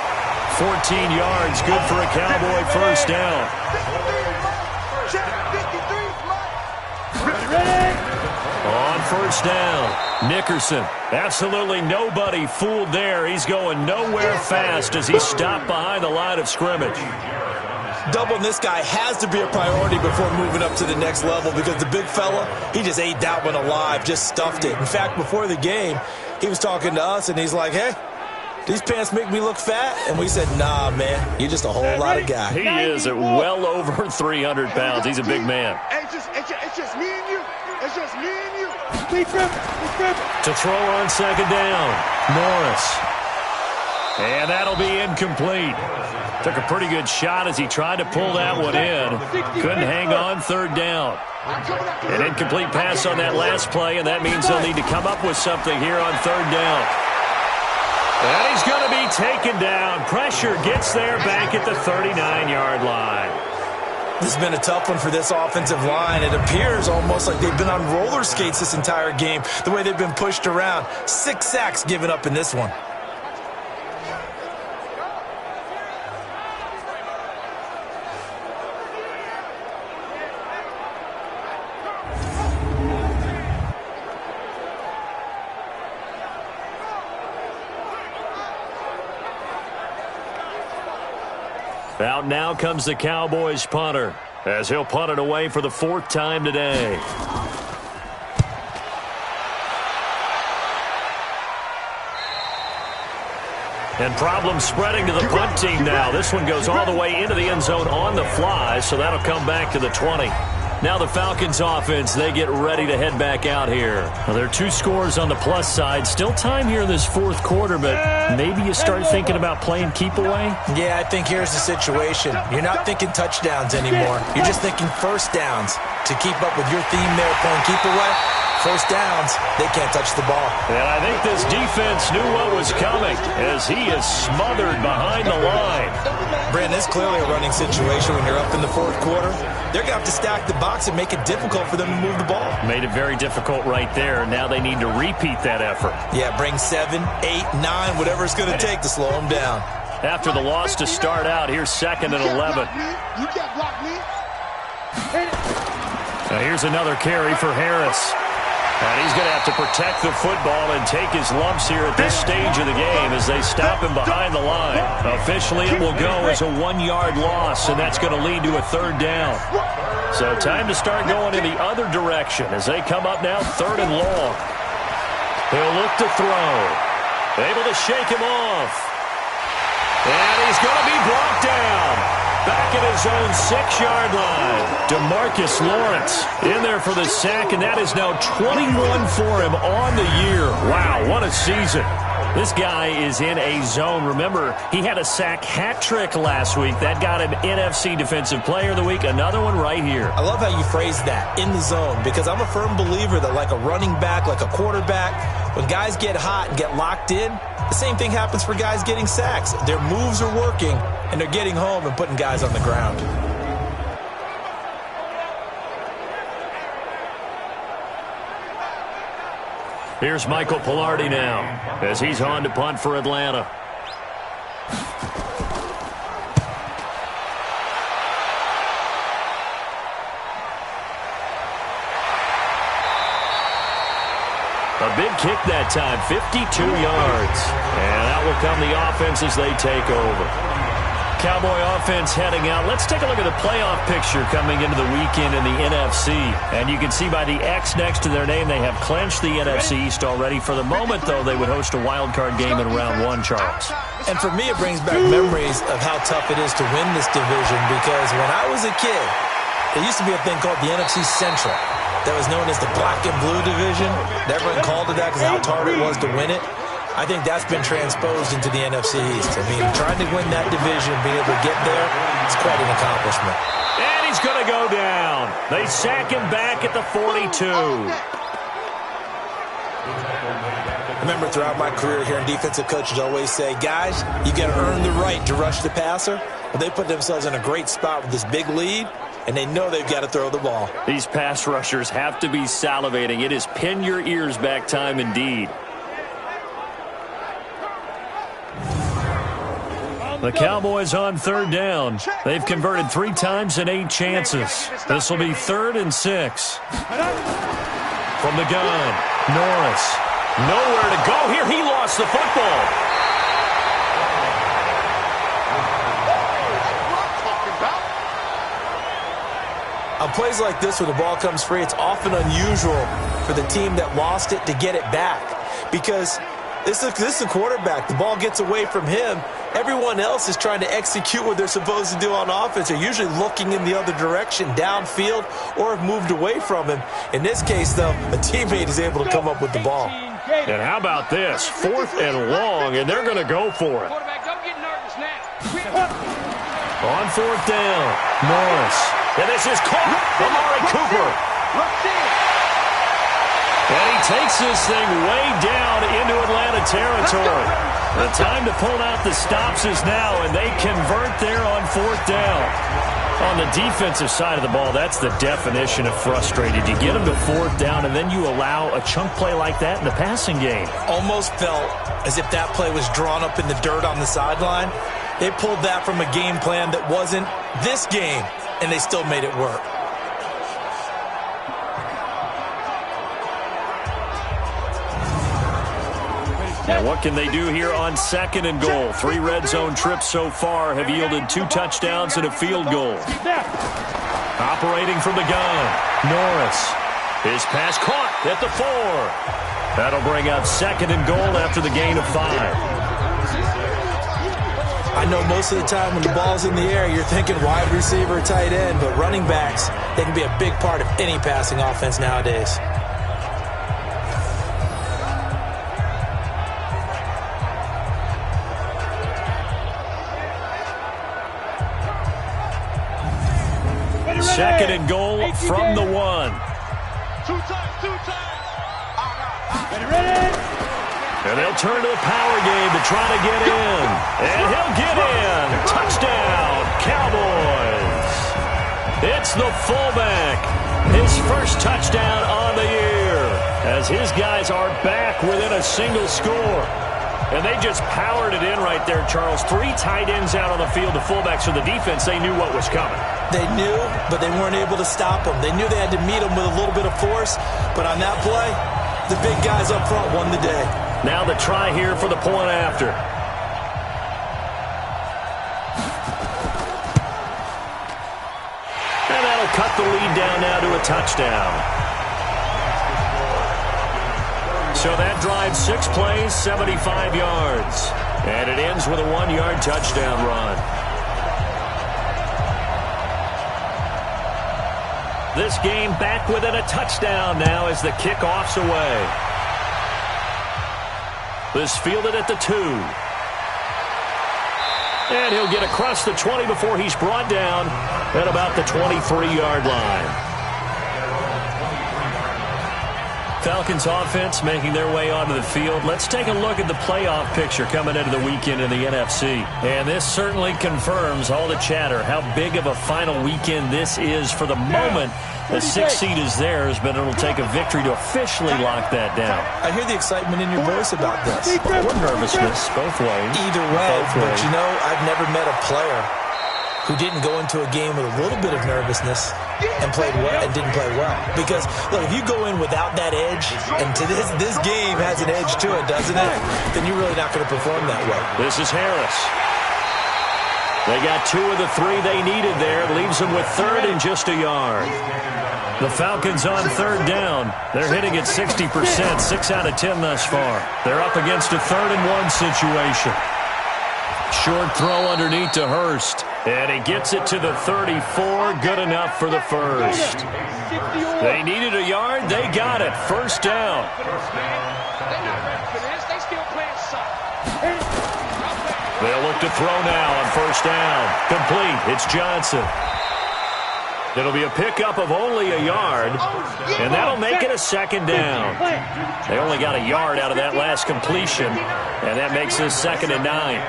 14 yards, good for a Cowboy first down. 53. On first down, Nickerson. Absolutely nobody fooled there. He's going nowhere fast as he stopped behind the line of scrimmage. Doubling this guy has to be a priority before moving up to the next level because the big fella, he just ate that one alive, just stuffed it. In fact, before the game, he was talking to us, and he's like, hey, these pants make me look fat? And we said, nah, man, you're just a whole lot of guy. He is at well over 300 pounds. He's a big man. It's just me and you. It's just me and you. To throw on second down, Norris. And that'll be incomplete. Took a pretty good shot as he tried to pull that one in. Couldn't hang on third down. An incomplete pass on that last play, and that means they'll need to come up with something here on third down. And he's going to be taken down. Pressure gets there back at the 39-yard line. This has been a tough one for this offensive line. It appears almost like they've been on roller skates this entire game, the way they've been pushed around. 6 sacks given up in this one. Out now comes the Cowboys punter as he'll punt it away for the 4th time today. And problems spreading to the punt team now. This one goes all the way into the end zone on the fly, so that'll come back to the 20. Now the Falcons offense, they get ready to head back out here. Well, there are 2 scores on the plus side. Still time here in this 4th quarter, but maybe you start thinking about playing keep away? Yeah, I think here's the situation. You're not thinking touchdowns anymore. You're just thinking first downs. To keep up with your theme there, playing keep away, first downs, they can't touch the ball. And I think this defense knew what was coming as he is smothered behind the line. Brandon, it's clearly a running situation when you're up in the 4th quarter. They're going to have to stack the box and make it difficult for them to move the ball. Made it very difficult right there. Now they need to repeat that effort. Yeah, bring 7, 8, 9, whatever it's going to take to slow them down. After the loss to start out, here's 2nd and 11. You can't block me. Now here's another carry for Harris. And he's going to have to protect the football and take his lumps here at this stage of the game as they stop him behind the line. Officially, it will go as a 1-yard loss, and that's going to lead to a 3rd down. So time to start going in the other direction as they come up now 3rd and long. He'll look to throw. Able to shake him off. And he's going to be brought down. Back at his own 6-yard line. DeMarcus Lawrence in there for the sack, and that is now 21 for him on the year. Wow, what a season. This guy is in a zone. Remember, he had a sack hat trick last week. That got him NFC Defensive Player of the Week. Another one right here. I love how you phrase that, in the zone, because I'm a firm believer that like a running back, like a quarterback, when guys get hot and get locked in, the same thing happens for guys getting sacks. Their moves are working, and they're getting home and putting guys on the ground. Here's Michael Pilardi now as he's on to punt for Atlanta. A big kick that time, 52 yards. And out will come the offense as they take over. Cowboy offense heading out. Let's take a look at the playoff picture coming into the weekend in the NFC. And you can see by the X next to their name, they have clinched the NFC East already. For the moment, though, they would host a wild card game in round 1, Charles. And for me, it brings back memories of how tough it is to win this division, because when I was a kid, there used to be a thing called the NFC Central. that was known as the black and blue division. Everyone called it that because how hard it was to win it. I think that's been transposed into the NFC East. I mean, trying to win that division, being able to get there, it's quite an accomplishment. And he's going to go down. They sack him back at the 42. I remember throughout my career hearing defensive coaches always say, guys, you got to earn the right to rush the passer. Well, they put themselves in a great spot with this big lead, and they know they've got to throw the ball. These pass rushers have to be salivating. It is pin your ears back time indeed. The Cowboys on third down. They've converted 3 times in 8 chances. This will be 3rd and 6. From the gun, Norris. Nowhere to go here. He lost the football. On plays like this where the ball comes free, it's often unusual for the team that lost it to get it back. Because this is a quarterback. The ball gets away from him. Everyone else is trying to execute what they're supposed to do on offense. They're usually looking in the other direction, downfield, or have moved away from him. In this case, though, a teammate is able to come up with the ball. And how about this? 4th and long, and they're going to go for it. Quarterback, don't get nervous now. On 4th down, Norris. And this is caught. Amari Cooper. And he takes this thing way down into Atlanta territory. The time to pull out the stops is now, and they convert there on 4th down. On the defensive side of the ball, that's the definition of frustrated. You get them to 4th down, and then you allow a chunk play like that in the passing game. Almost felt as if that play was drawn up in the dirt on the sideline. They pulled that from a game plan that wasn't this game, and they still made it work. And what can they do here on 2nd and goal? 3 red zone trips so far have yielded 2 touchdowns and a field goal. Operating from the gun, Norris. His pass caught at the 4. That'll bring up 2nd and goal after the gain of 5. I know most of the time when the ball's in the air, you're thinking wide receiver, tight end, but running backs, they can be a big part of any passing offense nowadays. Second and goal from the 1. 2 times. Ready? And they'll turn to the power game to try to get in. And he'll get in. Touchdown, Cowboys. It's the fullback. His first touchdown on the year as his guys are back within a single score. And they just powered it in right there, Charles. 3 tight ends out on the field, the fullbacks for the defense. They knew what was coming. They knew, but they weren't able to stop them. They knew they had to meet them with a little bit of force, but on that play, the big guys up front won the day. Now the try here for the point after. And that'll cut the lead down now to a touchdown. So that drives 6 plays, 75 yards. And it ends with a 1-yard touchdown run. This game back within a touchdown now as the kickoff's away. This fielded at the 2. And he'll get across the 20 before he's brought down at about the 23-yard line. Falcons offense making their way onto the field. Let's take a look at the playoff picture coming into the weekend in the NFC. And this certainly confirms all the chatter, how big of a final weekend this is. For the moment, the 6th seed is theirs, but it'll take a victory to officially lock that down. I hear the excitement in your voice about this. Or nervousness, both ways. Either way, but you know, I've never met a player who didn't go into a game with a little bit of nervousness and played well and didn't play well. Because look, if you go in without that edge, and to this game has an edge to it, doesn't it? Then you're really not going to perform that way. This is Harris. They got 2 of the 3 they needed there. Leaves them with 3rd and just a yard. The Falcons on 3rd down. They're hitting at 60%, 6 out of 10 thus far. They're up against a 3rd and 1 situation. Short throw underneath to Hurst. And he gets it to the 34. Good enough for the first. They needed a yard. They got it. First down. They'll look to throw now on first down. Complete. It's Johnson. It'll be a pickup of only a yard, and that'll make it a second down. They only got a yard out of that last completion, and that makes it 2nd and 9.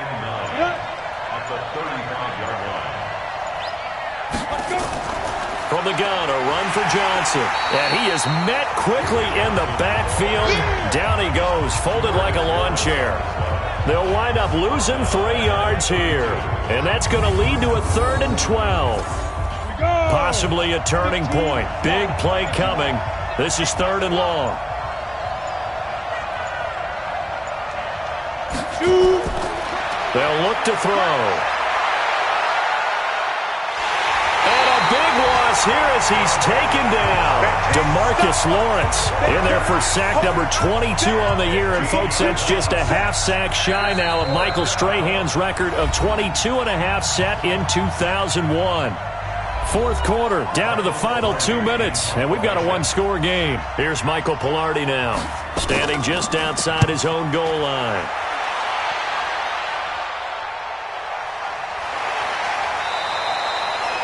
From the gun, a run for Johnson. And he is met quickly in the backfield. Down he goes, folded like a lawn chair. They'll wind up losing 3 yards here. And that's going to lead to a 3rd and 12. Possibly a turning point. Big play coming. This is 3rd and long. They'll look to throw. And a big loss here as he's taken down. DeMarcus Lawrence in there for sack number 22 on the year. And, folks, that's just a half sack shy now of Michael Strahan's record of 22.5 set in 2001. Fourth quarter, down to the final 2 minutes, and we've got a one-score game. Here's Michael Pilardi now, standing just outside his own goal line.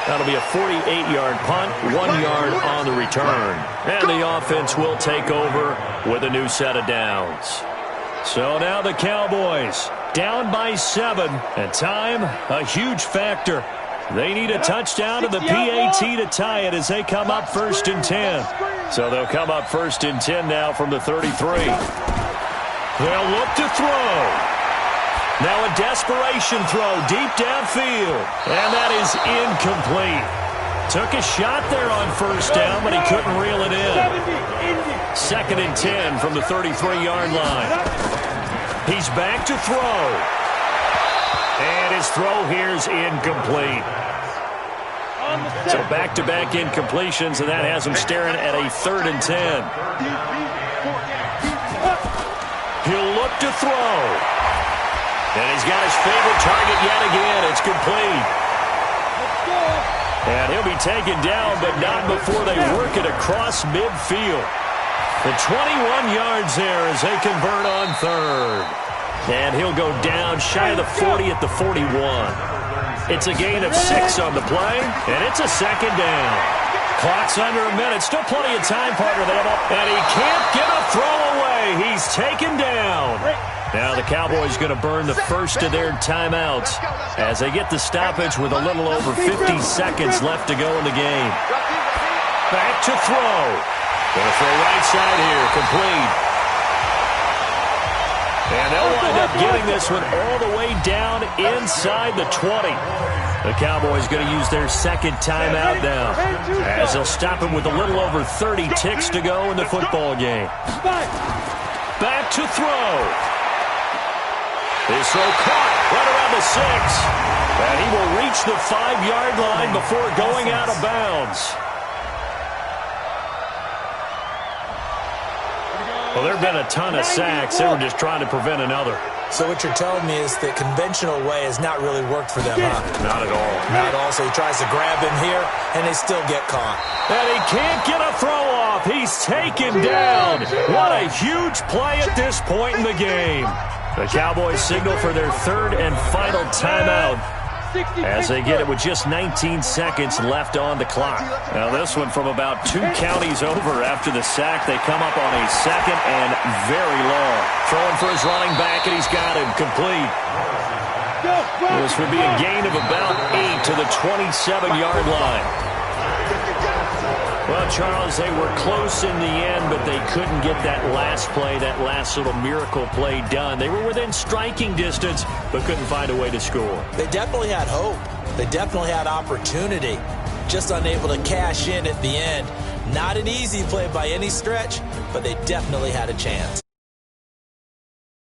That'll be a 48-yard punt, 1 yard on the return. And the offense will take over with a new set of downs. So now the Cowboys down by 7, and time, a huge factor. They need a touchdown to the PAT to tie it as they come up 1st and 10. So they'll come up 1st and 10 now from the 33. They'll look to throw. Now a desperation throw deep downfield. And that is incomplete. Took a shot there on first down, but he couldn't reel it in. 2nd and 10 from the 33-yard line. He's back to throw. And his throw here is incomplete. So back-to-back incompletions, and that has him staring at a 3rd and 10. He'll look to throw. And he's got his favorite target yet again. It's complete. And he'll be taken down, but not before they work it across midfield. The 21 yards there as they convert on 3rd. And he'll go down shy of the 40 at the 41. It's a gain of 6 on the play, and it's a 2nd down. Clock's under a minute. Still plenty of time, partner. And he can't get a throw away. He's taken down. Now the Cowboys going to burn the first of their timeouts as they get the stoppage with a little over 50 seconds left to go in the game. Back to throw. Going to throw right side here. Complete. And they'll wind up getting this one all the way down inside the 20. The Cowboys going to use their 2nd timeout now as they'll stop him with a little over 30 ticks to go in the football game. Back to throw. His throw caught right around the 6. And he will reach the 5-yard line before going out of bounds. Well, there have been a ton of sacks. They were just trying to prevent another. So what you're telling me is the conventional way has not really worked for them, huh? Not at all. Not at all. So he tries to grab him here, and they still get caught. And he can't get a throw off. He's taken down. What a huge play at this point in the game. The Cowboys signal for their 3rd and final timeout as they get it with just 19 seconds left on the clock. Now this one from about 2 counties over after the sack. They come up on a 2nd and very long. Throwing for his running back, and he's got him complete. This would be a gain of about 8 to the 27-yard line. Well, Charles, they were close in the end, but they couldn't get that last play, that last little miracle play done. They were within striking distance, but couldn't find a way to score. They definitely had hope. They definitely had opportunity. Just unable to cash in at the end. Not an easy play by any stretch, but they definitely had a chance.